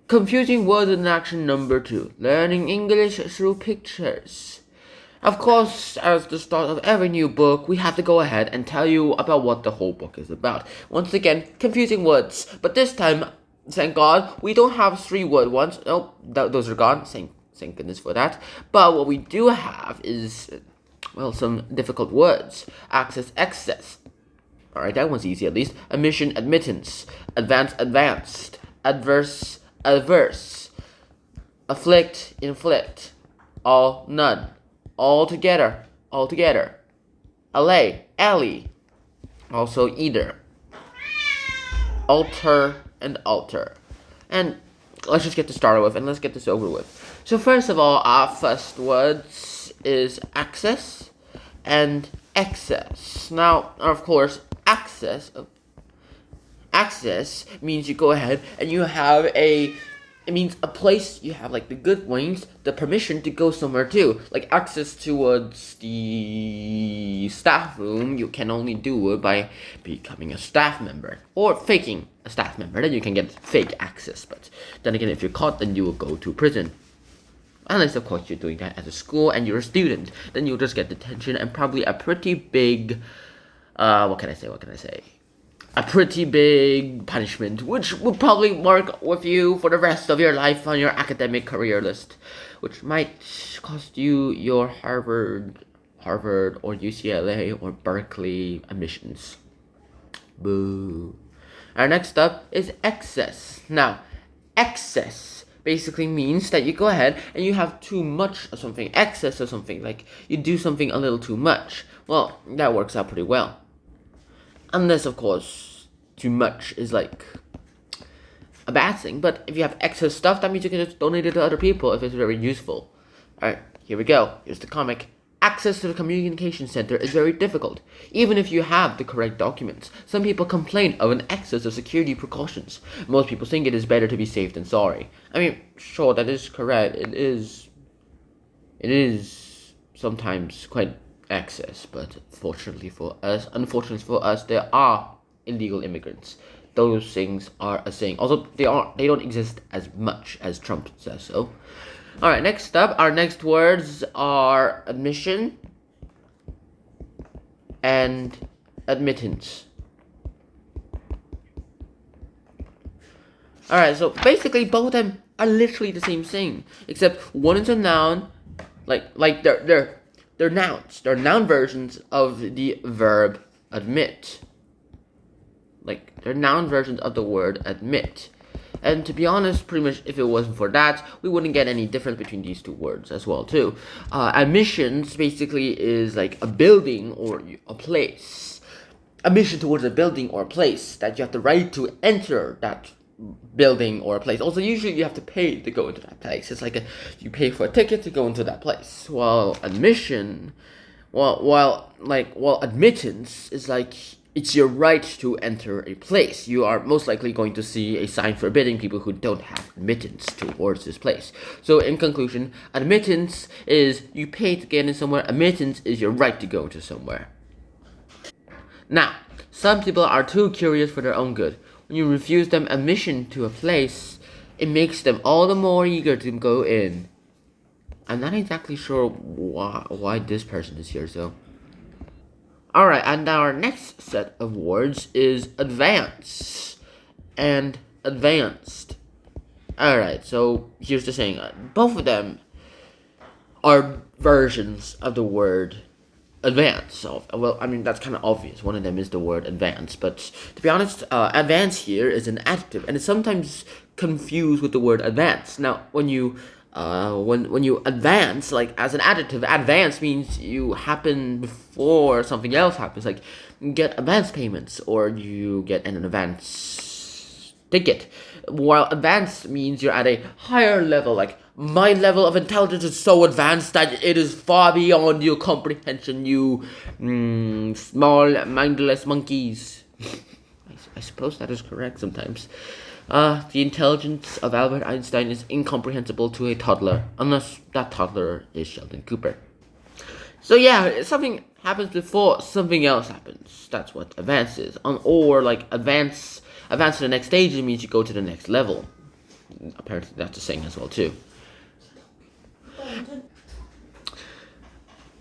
Confusing words in action number 2. Learning English through pictures. Of course, as the start of every new book, we have to go ahead and tell you about what the whole book is about. Once again, confusing words. But this time, thank God, we don't have 3-word ones. Nope, those are gone. Thank goodness for that. But what we do have is, well, some difficult words. Access, excess. Alright, that one's easy at least. Admission, admittance. Advance, advanced. Adverse, adverse. Afflict, inflict. All, none. All together, all together. Alley, alley. Also either. Alter and alter. And let's just get this started with and let's get this over with. So first of all, our first words is access and excess. Now, of course, access means you go ahead and you have it means a place you have like the good wings, the permission to go somewhere too. Like access towards the staff room, you can only do it by becoming a staff member or faking a staff member. Then you can get fake access. But then again, if you're caught, then you will go to prison. Unless, of course, you're doing that at a school and you're a student, then you'll just get detention and probably a pretty big, what can I say? A pretty big punishment, which would probably work with you for the rest of your life on your academic career list, which might cost you your Harvard or UCLA or Berkeley admissions. Boo. Our next up is excess. Now, excess basically means that you go ahead and you have too much of something, excess of something, like you do something a little too much. Well, that works out pretty well. Unless, of course, too much is like a bad thing. But if you have excess stuff, that means you can just donate it to other people if it's very useful. Alright, here we go. Here's the comic. Access to the communication center is very difficult, even if you have the correct documents. Some people complain of an excess of security precautions. Most people think it is better to be safe than sorry. I mean, sure, that is correct. It is sometimes quite excess, but unfortunately for us, there are illegal immigrants. Those things are a thing. Also, they don't exist as much as Trump says so. Alright, next up, our next words are admission and admittance. Alright, so basically both of them are literally the same thing, except one is a noun, like they're nouns. They're noun versions of the verb admit. Like, they're noun versions of the word admit. And to be honest, pretty much if it wasn't for that, we wouldn't get any difference between these two words as well too. Admissions basically is like a building or a place. Admission towards a building or a place that you have the right to enter that building or a place. Also, usually you have to pay to go into that place. It's like you pay for a ticket to go into that place. While admission, while admittance is like it's your right to enter a place. You are most likely going to see a sign forbidding people who don't have admittance towards this place. So in conclusion, admittance is you pay to get in somewhere. Admittance is your right to go to somewhere. Now, some people are too curious for their own good. When you refuse them admission to a place, it makes them all the more eager to go in. I'm not exactly sure why this person is here, so. Alright, and our next set of words is advance and advanced. Alright, so here's the thing. Both of them are versions of the word advance. So, well, I mean, that's kind of obvious. One of them is the word advance. But to be honest, advance here is an adjective, and it's sometimes confused with the word advance. Now, when you advance, like as an adjective, advance means you happen before something else happens. Like you get advance payments or you get an advance ticket. While advanced means you're at a higher level, like my level of intelligence is so advanced that it is far beyond your comprehension, you small mindless monkeys. I suppose that is correct sometimes. The intelligence of Albert Einstein is incomprehensible to a toddler, unless that toddler is Sheldon Cooper. So yeah, something happens before something else happens. That's what advance is. Or like advance to the next stage, it means you go to the next level. apparently that's a saying as well too.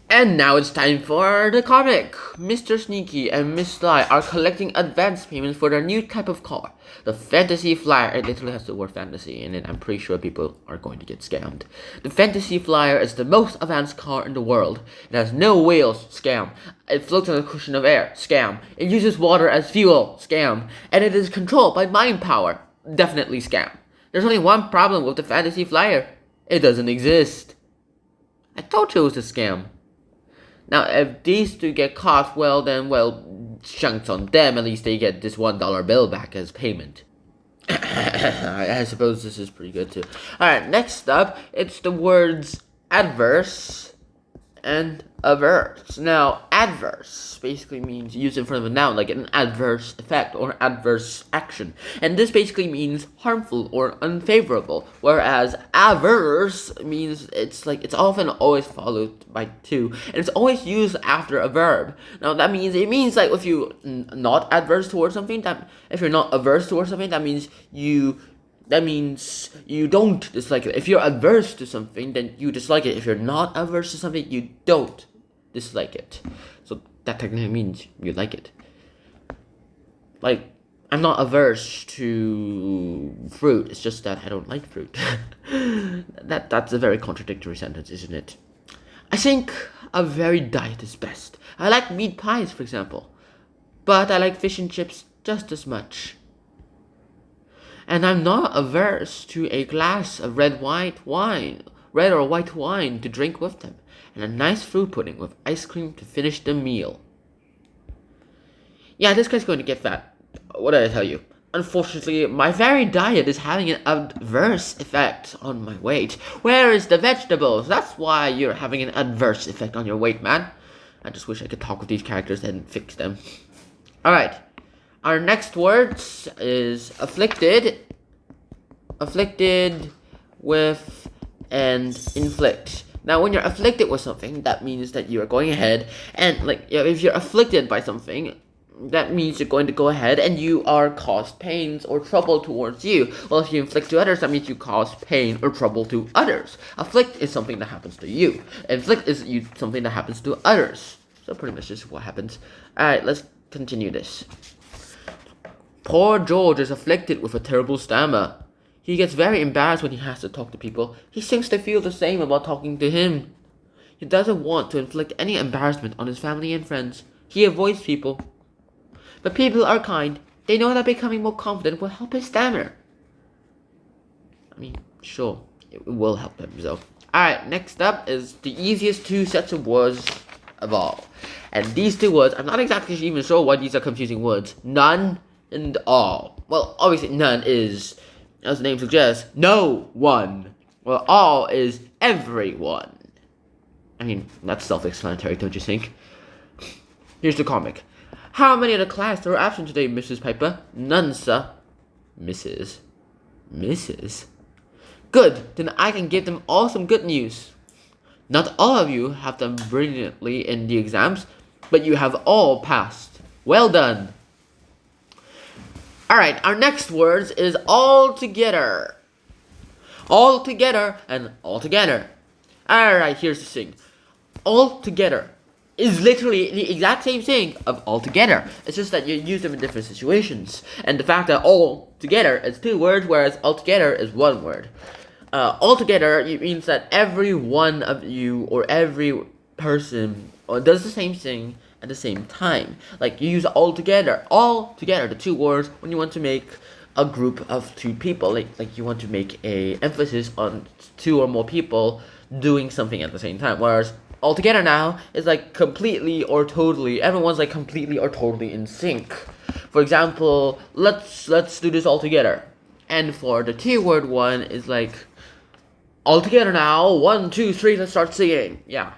And now it's time for the comic. Mr. Sneaky and Miss Sly are collecting advance payments for their new type of car, the Fantasy Flyer. It literally has the word fantasy in it. I'm pretty sure people are going to get scammed. The Fantasy Flyer is the most advanced car in the world. It has no wheels, scam. It floats on a cushion of air, scam. It uses water as fuel, scam. And it is controlled by mind power, definitely scam. There's only one problem with the Fantasy Flyer. It doesn't exist. I told you it was a scam. Now, if these two get caught, well, chunks on them. At least they get this $1 bill back as payment. I suppose this is pretty good, too. Alright, next up, it's the words adverse and averse. Now, adverse basically means used in front of a noun, like an adverse effect or adverse action. And this basically means harmful or unfavorable, whereas averse means it's often always followed by to, and it's always used after a verb. Now, it means like if you not adverse towards something, that if you're not averse towards something, that means you don't dislike it. If you're adverse to something, then you dislike it. If you're not averse to something, you don't dislike it. So that technically means you like it. Like, I'm not averse to fruit. It's just that I don't like fruit. That's a very contradictory sentence, isn't it? I think a varied diet is best. I like meat pies, for example. But I like fish and chips just as much. And I'm not averse to a glass of red or white wine to drink with them, and a nice fruit pudding with ice cream to finish the meal. Yeah, this guy's going to get fat. What did I tell you? Unfortunately, my varied diet is having an adverse effect on my weight. Where is the vegetables? That's why you're having an adverse effect on your weight, man. I just wish I could talk with these characters and fix them. Alright. Our next words is afflicted with, and inflict. Now, when you're afflicted with something, that means that you are going ahead and, if you're afflicted by something, that means you're going to go ahead and you are caused pains or trouble towards you. Well, if you inflict to others, that means you cause pain or trouble to others. Afflict is something that happens to you. Inflict is something that happens to others. So pretty much this is what happens. Alright, let's continue this. Poor George is afflicted with a terrible stammer. He gets very embarrassed when he has to talk to people. He seems to feel the same about talking to him. He doesn't want to inflict any embarrassment on his family and friends. He avoids people. But people are kind. They know that becoming more confident will help his stammer. I mean, sure, it will help him, so. Alright, next up is the easiest two sets of words of all. And these two words, I'm not exactly even sure why these are confusing words. None and all. Well, obviously none is, as the name suggests, no one. Well, all is everyone. I mean, that's self-explanatory, don't you think? Here's the comic. How many of the class are absent today, Mrs. Piper? None, sir. Mrs. Good, then I can give them all some good news. Not all of you have done brilliantly in the exams, but you have all passed. Well done. Alright, our next words is all together. All together and all together. Alright, here's the thing. All together is literally the exact same thing of all together. It's just that you use them in different situations. And the fact that all together is two words, whereas all together is one word. All together, it means that every one of you or every person does the same thing at the same time. Like, you use all together, the two words, when you want to make a group of two people. Like you want to make a emphasis on two or more people doing something at the same time. Whereas all together now is like completely or totally, everyone's like completely or totally in sync. For example, let's do this all together. And for the two-word one is like, all together now, 1, 2, 3, let's start singing. Yeah.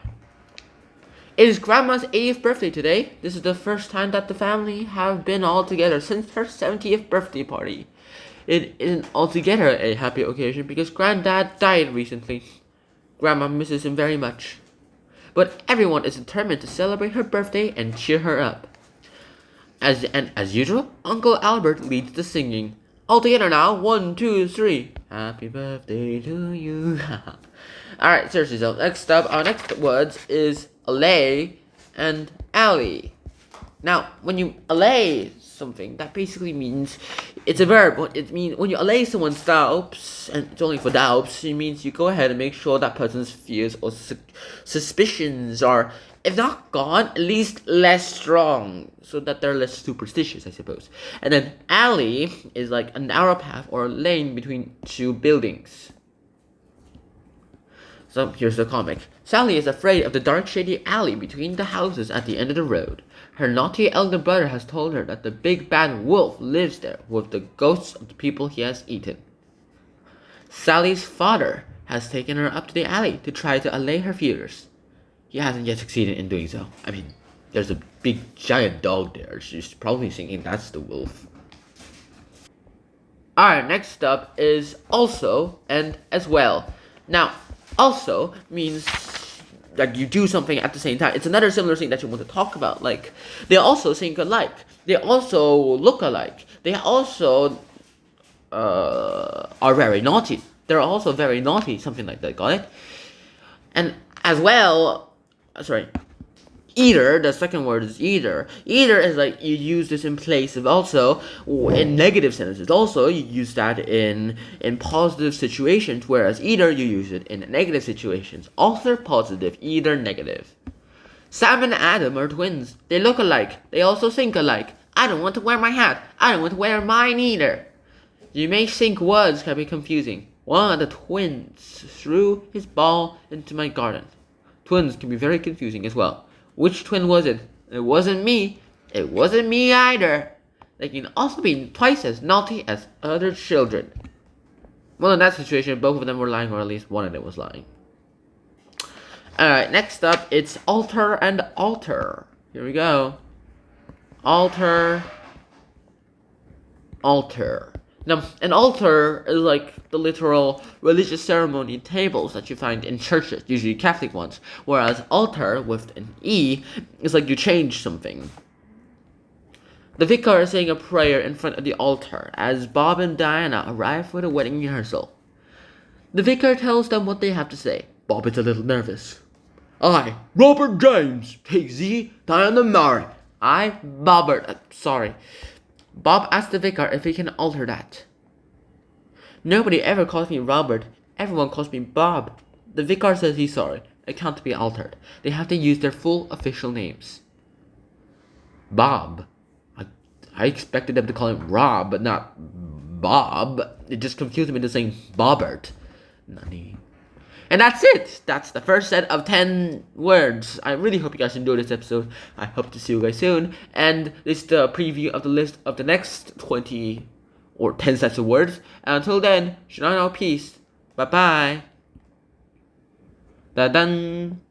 It is Grandma's 80th birthday today. This is the first time that the family have been all together since her 70th birthday party. It isn't altogether a happy occasion because Granddad died recently. Grandma misses him very much. But everyone is determined to celebrate her birthday and cheer her up. As usual, Uncle Albert leads the singing. All together now. 1, 2, 3. Happy birthday to you. Alright, seriously, so next up, our next words is allay and alley. Now, when you allay something, that basically means it's a verb. It means when you allay someone's doubts, and it's only for doubts, it means you go ahead and make sure that person's fears or suspicions are, if not gone, at least less strong, so that they're less superstitious, I suppose. And then alley is like a narrow path or a lane between two buildings. So here's the comic. Sally is afraid of the dark shady alley between the houses at the end of the road. Her naughty elder brother has told her that the big bad wolf lives there with the ghosts of the people he has eaten. Sally's father has taken her up to the alley to try to allay her fears. He hasn't yet succeeded in doing so. I mean, there's a big giant dog there. She's probably thinking that's the wolf. Alright, next up is also and as well. Now, also means like you do something at the same time. It's another similar thing that you want to talk about. Like, they also think alike. They also look alike. They also are very naughty. They're also very naughty, something like that, got it? And as well, sorry, either, the second word is either. Either is like you use this in place of also in negative sentences. Also, you use that in positive situations, whereas either you use it in negative situations. Either positive, either negative. Sam and Adam are twins. They look alike. They also think alike. I don't want to wear my hat. I don't want to wear mine either. You may think words can be confusing. One of the twins threw his ball into my garden. Twins can be very confusing as well. Which twin was it? It wasn't me. It wasn't me either. They can also be twice as naughty as other children. Well, in that situation, both of them were lying, or at least one of them was lying. Alright, next up, it's alter and alter. Here we go. Alter. Altar. Now, an altar is like the literal religious ceremony tables that you find in churches, usually Catholic ones, whereas altar, with an E, is like you change something. The vicar is saying a prayer in front of the altar as Bob and Diana arrive for the wedding rehearsal. The vicar tells them what they have to say. Bob is a little nervous. I, Robert James, take thee, Diana Mary. I, Bobbert, sorry. Bob asks the vicar if he can alter that. Nobody ever calls me Robert. Everyone calls me Bob. The vicar says he's sorry. It can't be altered. They have to use their full official names. Bob. I expected them to call him Rob, but not Bob. It just confused me into saying Bobbert. Nani. And that's it. That's the first set of 10 words. I really hope you guys enjoyed this episode. I hope to see you guys soon. And this is the preview of the list of the next 20 or 10 sets of words. And until then, Shinano, peace. Bye-bye. Da-dun.